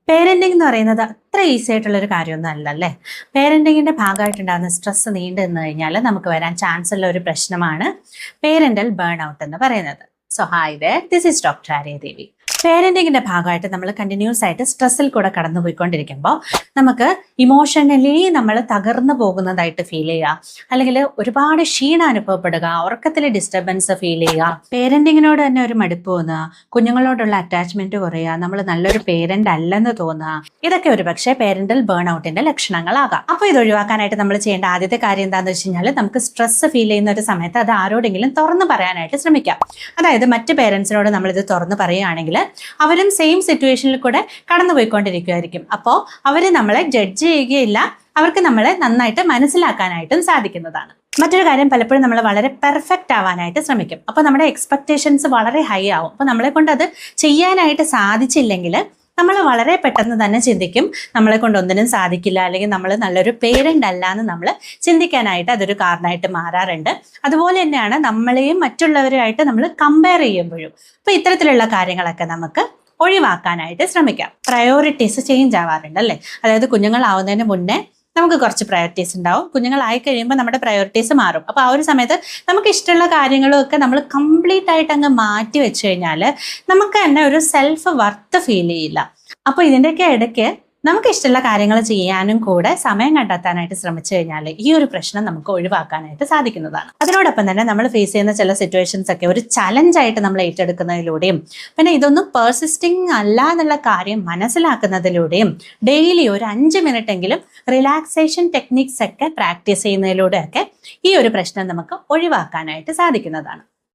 Parenting എന്ന് പറയുന്നത് അത്ര ഈസി ആയിട്ടുള്ളൊരു കാര്യമൊന്നും അല്ല അല്ലേ. പേരന്റിങ്ങിന്റെ ഭാഗമായിട്ടുണ്ടാകുന്ന സ്ട്രെസ് നീണ്ടു നിന്ന് കഴിഞ്ഞാൽ നമുക്ക് വരാൻ ചാൻസ് ഉള്ള ഒരു പ്രശ്നമാണ് പേരന്റൽ ബേൺ ഔട്ട് എന്ന് പറയുന്നത്. So hi there, this is doctor Arya Devi. പേരന്റിങ്ങിന്റെ ഭാഗമായിട്ട് നമ്മൾ കണ്ടിന്യൂസ് ആയിട്ട് സ്ട്രെസ്സിൽ കൂടെ കടന്നു പോയിക്കൊണ്ടിരിക്കുമ്പോൾ നമുക്ക് ഇമോഷണലി നമ്മൾ തകർന്നു പോകുന്നതായിട്ട് ഫീൽ ചെയ്യുക, അല്ലെങ്കിൽ ഒരുപാട് ക്ഷീണം അനുഭവപ്പെടുക, ഉറക്കത്തിൽ ഡിസ്റ്റർബൻസ് ഫീൽ ചെയ്യുക, പേരന്റിങ്ങിനോട് തന്നെ ഒരു മടുപ്പ് തോന്നുക, കുഞ്ഞുങ്ങളോടുള്ള അറ്റാച്ച്മെന്റ് കുറയുക, നമ്മൾ നല്ലൊരു പേരന്റ് അല്ലെന്ന് തോന്നുക, ഇതൊക്കെ ഒരു പക്ഷേ പേരന്റൽ ബേൺ ഔട്ടിന്റെ ലക്ഷണങ്ങളാകാം. അപ്പോൾ ഇത് ഒഴിവാക്കാനായിട്ട് നമ്മൾ ചെയ്യേണ്ട ആദ്യത്തെ കാര്യം എന്താണെന്ന് വെച്ച് കഴിഞ്ഞാൽ, നമുക്ക് സ്ട്രെസ് ഫീൽ ചെയ്യുന്ന ഒരു സമയത്ത് അത് ആരോടെങ്കിലും തുറന്നു പറയാനായിട്ട് ശ്രമിക്കാം. അതായത് മറ്റ് പേരൻസിനോട് നമ്മളിത് തുറന്നു പറയുകയാണെങ്കിൽ അവരും സെയിം സിറ്റുവേഷനിൽ കൂടെ കടന്നു പോയിക്കൊണ്ടിരിക്കുമായിരിക്കും. അപ്പോൾ അവർ നമ്മളെ ജഡ്ജ് ചെയ്യുകയില്ല, അവർക്ക് നമ്മളെ നന്നായിട്ട് മനസ്സിലാക്കാനായിട്ടും സാധിക്കുന്നതാണ്. മറ്റൊരു കാര്യം, പലപ്പോഴും നമ്മൾ വളരെ പെർഫെക്റ്റ് ആവാനായിട്ട് ശ്രമിക്കും. അപ്പോൾ നമ്മുടെ എക്സ്പെക്ടേഷൻസ് വളരെ ഹൈ ആവും. അപ്പോൾ നമ്മളെ കൊണ്ട് അത് ചെയ്യാനായിട്ട് സാധിച്ചില്ലെങ്കിൽ നമ്മൾ വളരെ പെട്ടെന്ന് തന്നെ ചിന്തിക്കും നമ്മളെ കൊണ്ട് ഒന്നിനും സാധിക്കില്ല, അല്ലെങ്കിൽ നമ്മൾ നല്ലൊരു പേരന്റ് അല്ല എന്ന് നമ്മൾ ചിന്തിക്കാനായിട്ട് അതൊരു കാരണമായിട്ട് മാറാറുണ്ട്. അതുപോലെ തന്നെയാണ് നമ്മളെയും മറ്റുള്ളവരുമായിട്ട് നമ്മൾ കമ്പയർ ചെയ്യുമ്പോഴും. അപ്പോൾ ഇത്തരത്തിലുള്ള കാര്യങ്ങളൊക്കെ നമുക്ക് ഒഴിവാക്കാനായിട്ട് ശ്രമിക്കാം. പ്രയോറിറ്റീസ് ചേഞ്ച് ആവാറുണ്ട് അല്ലേ. അതായത് കുഞ്ഞുങ്ങളാവുന്നതിന് മുന്നേ നമുക്ക് കുറച്ച് പ്രയോറിറ്റീസ് ഉണ്ടാവും, കുഞ്ഞുങ്ങളായി കഴിയുമ്പോൾ നമ്മുടെ പ്രയോറിറ്റീസ് മാറും. അപ്പോൾ ആ ഒരു സമയത്ത് നമുക്ക് ഇഷ്ടമുള്ള കാര്യങ്ങളും ഒക്കെ നമ്മൾ കംപ്ലീറ്റ് ആയിട്ട് അങ്ങ് മാറ്റി വെച്ച് കഴിഞ്ഞാൽ നമുക്ക് തന്നെ ഒരു സെൽഫ് വർത്ത് ഫീൽ ചെയ്യില്ല. അപ്പോൾ ഇതിൻ്റെയൊക്കെ ഇടയ്ക്ക് നമുക്ക് ഇഷ്ടമുള്ള കാര്യങ്ങൾ ചെയ്യാനും കൂടെ സമയം കണ്ടെത്താനായിട്ട് ശ്രമിച്ചു കഴിഞ്ഞാൽ ഈ ഒരു പ്രശ്നം നമുക്ക് ഒഴിവാക്കാനായിട്ട് സാധിക്കുന്നതാണ്. അതിനോടൊപ്പം തന്നെ നമ്മൾ ഫേസ് ചെയ്യുന്ന ചില സിറ്റുവേഷൻസ് ഒക്കെ ഒരു ചലഞ്ചായിട്ട് നമ്മൾ ഏറ്റെടുക്കുന്നതിലൂടെയും, പിന്നെ ഇതൊന്നും പെർസിസ്റ്റിംഗ് അല്ല എന്നുള്ള കാര്യം മനസ്സിലാക്കുന്നതിലൂടെയും, ഡെയിലി ഒരു 5 മിനിറ്റെങ്കിലും റിലാക്സേഷൻ ടെക്നിക്സ് ഒക്കെ പ്രാക്ടീസ് ചെയ്യുന്നതിലൂടെയൊക്കെ ഈ ഒരു പ്രശ്നം നമുക്ക് ഒഴിവാക്കാനായിട്ട് സാധിക്കുന്നതാണ്.